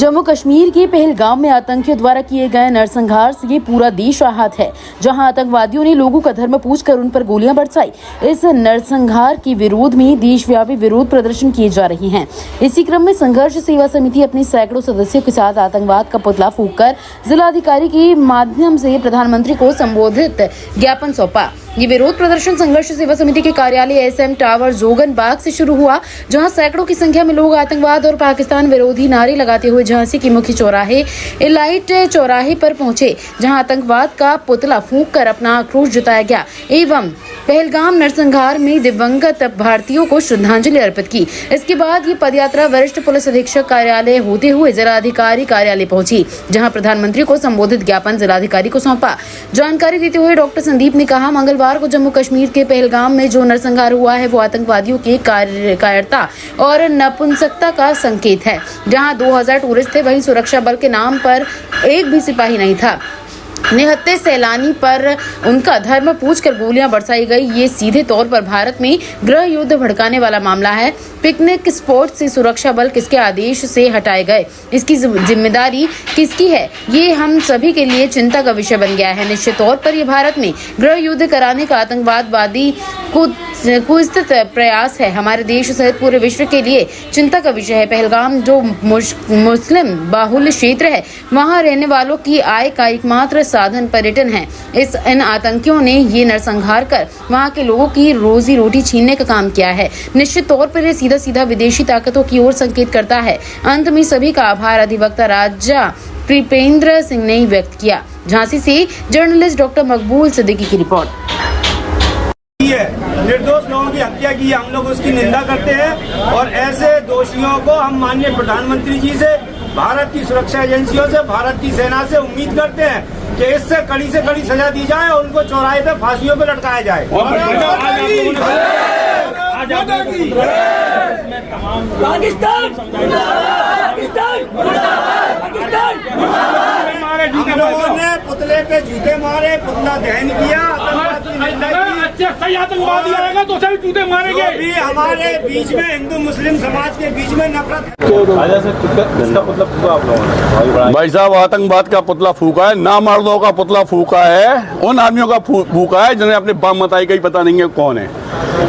जम्मू कश्मीर के पहलगाम में आतंकियों द्वारा किए गए नरसंहार से पूरा देश आहत है, जहां आतंकवादियों ने लोगों का धर्म पूछकर उन पर गोलियां बरसाई। इस नरसंहार के विरोध में देशव्यापी विरोध प्रदर्शन किए जा रहे हैं। इसी क्रम में संघर्ष सेवा समिति अपने सैकड़ों सदस्यों के साथ आतंकवाद का पुतला फूंककर जिलाधिकारी के माध्यम से प्रधानमंत्री को संबोधित ज्ञापन सौंपा। ये विरोध प्रदर्शन संघर्ष सेवा समिति के कार्यालय एसएम टावर जोगन बाग से शुरू हुआ, जहां सैकड़ों की संख्या में लोग आतंकवाद और पाकिस्तान विरोधी नारे लगाते हुए झांसी के मुख्य चौराहे इलाइट चौराहे पर पहुंचे, जहां आतंकवाद का पुतला फूंककर अपना आक्रोश जताया गया एवं पहलगाम नरसंहार में दिवंगत भारतीयों को श्रद्धांजलि अर्पित की। इसके बाद ये पदयात्रा वरिष्ठ पुलिस अधीक्षक कार्यालय होते हुए जिलाधिकारी कार्यालय पहुंची, जहां प्रधानमंत्री को संबोधित ज्ञापन जिलाधिकारी को सौंपा। जानकारी देते हुए डॉक्टर संदीप ने कहा, मंगलवार को जम्मू कश्मीर के पहलगाम में जो नरसंहार हुआ है वो आतंकवादियों के कायरता और नपुंसकता का संकेत है। जहां 2000 टूरिस्ट थे, वहीं सुरक्षा बल के नाम पर एक भी सिपाही नहीं था। निहत्थे सैलानी पर उनका धर्म पूछकर गोलियां बरसाई गई। ये सीधे तौर पर भारत में गृह युद्ध भड़काने वाला मामला है। पिकनिक स्पॉट से सुरक्षा बल किसके आदेश से हटाए गए, इसकी जिम्मेदारी किसकी है, ये हम सभी के लिए चिंता का विषय बन गया है। निश्चित तौर पर यह भारत में गृह युद्ध कराने का आतंकवादी कुत्सित प्रयास है। हमारे देश सहित पूरे विश्व के लिए चिंता का विषय है। पहलगाम जो मुस्लिम बाहुल्य क्षेत्र है, वहाँ रहने वालों की आय का एकमात्र साधन पर्यटन है। इन आतंकियों ने ये नरसंहार कर वहाँ के लोगों की रोजी रोटी छीनने का काम किया है। निश्चित तौर पर ये सीधा सीधा विदेशी ताकतों की ओर संकेत करता है। अंत में सभी का आभार अधिवक्ता राजा कृपेंद्र सिंह ने व्यक्त किया। झांसी से जर्नलिस्ट डॉक्टर मकबूल सिद्दीकी की रिपोर्ट। निर्दोष लोगों की हत्या की है, हम लोग उसकी निंदा करते हैं और ऐसे दोषियों को हम माननीय प्रधानमंत्री जी से, भारत की सुरक्षा एजेंसियों से, भारत की सेना से उम्मीद करते हैं कि इससे कड़ी से कड़ी सजा दी जाए और उनको चौराहे पे फांसियों पे लटकाया जाए। हम लोगों ने पुतले पे जूते मारे, पुतला दहन किया, आतंकवादी आएगा तो सभी जूते मारेंगे। भी हमारे बीच में हिंदू मुस्लिम समाज के बीच में नफरत। भाई साहब, आतंकवाद का पुतला फूका है, नामर्दों का पुतला फूका है, उन आदमियों का फूका है जिन्हें अपने बाप मताई का ही पता नहीं है कौन है,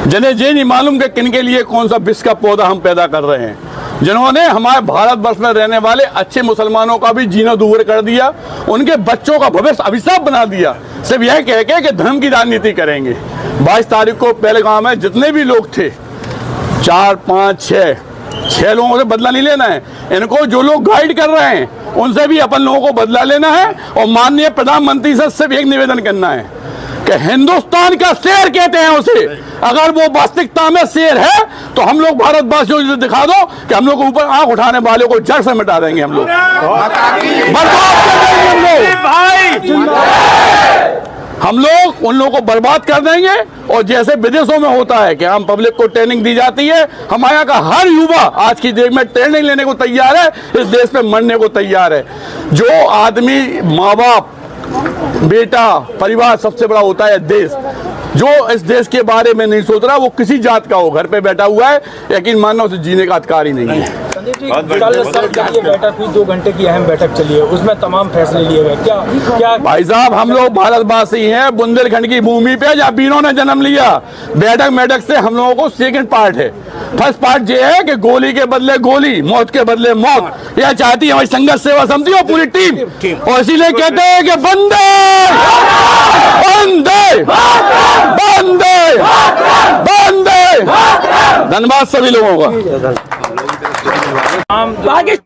जिन्हें ये नहीं मालूम कि किन के लिए कौन सा विष का पौधा हम पैदा कर रहे हैं, जिन्होंने हमारे भारतवर्ष में रहने वाले अच्छे मुसलमानों का भी जीना दूर कर दिया, उनके बच्चों का भविष्य अभिशाप बना दिया, सिर्फ यह कह के कि धर्म की राजनीति करेंगे। 22 तारीख को पहलगाम में जितने भी लोग थे, 4, 5, 6 लोगों से बदला नहीं लेना है। इनको जो लोग गाइड कर रहे हैं उनसे भी अपन लोगों को बदला लेना है और माननीय प्रधानमंत्री से सिर्फ एक निवेदन करना है कि हिंदुस्तान का शेर कहते हैं उसे, अगर वो वास्तविकता में शेर है तो हम लोग भारतवासियों को दिखा दो कि हम लोग ऊपर आंख उठाने वाले को जड़ से मिटा देंगे। हम लोग हम लोग उन लोगों को बर्बाद कर देंगे। और जैसे विदेशों में होता है कि हम पब्लिक को ट्रेनिंग दी जाती है, हमारे यहाँ का हर युवा आज की डेट में ट्रेनिंग लेने को तैयार है, इस देश में मरने को तैयार है। जो आदमी, माँ बाप, बेटा, परिवार सबसे बड़ा होता है देश। जो इस देश के बारे में नहीं सोच रहा, वो किसी जात का हो, घर पे बैठा हुआ है, यकीन मानना उसे जीने का अधिकार ही नहीं है। कल सर जब ये बैठक हुई, 2 घंटे की अहम बैठक चली है, उसमें तमाम फैसले लिए गए। क्या भाई साहब, हम लोग भारतवासी हैं, बुंदेलखंड की भूमि पे जहाँ वीरों ने जन्म लिया। बैठक से हम लोगों को सेकंड पार्ट है। फर्स्ट पार्ट ये है कि गोली के बदले गोली, मौत के बदले मौत, यह चाहती है हमारी संघर्ष सेवा समिति और पूरी टीम। और इसीलिए कहते हैं कि बंदे बंदे बंदे बंदे। धन्यवाद सभी लोगों का।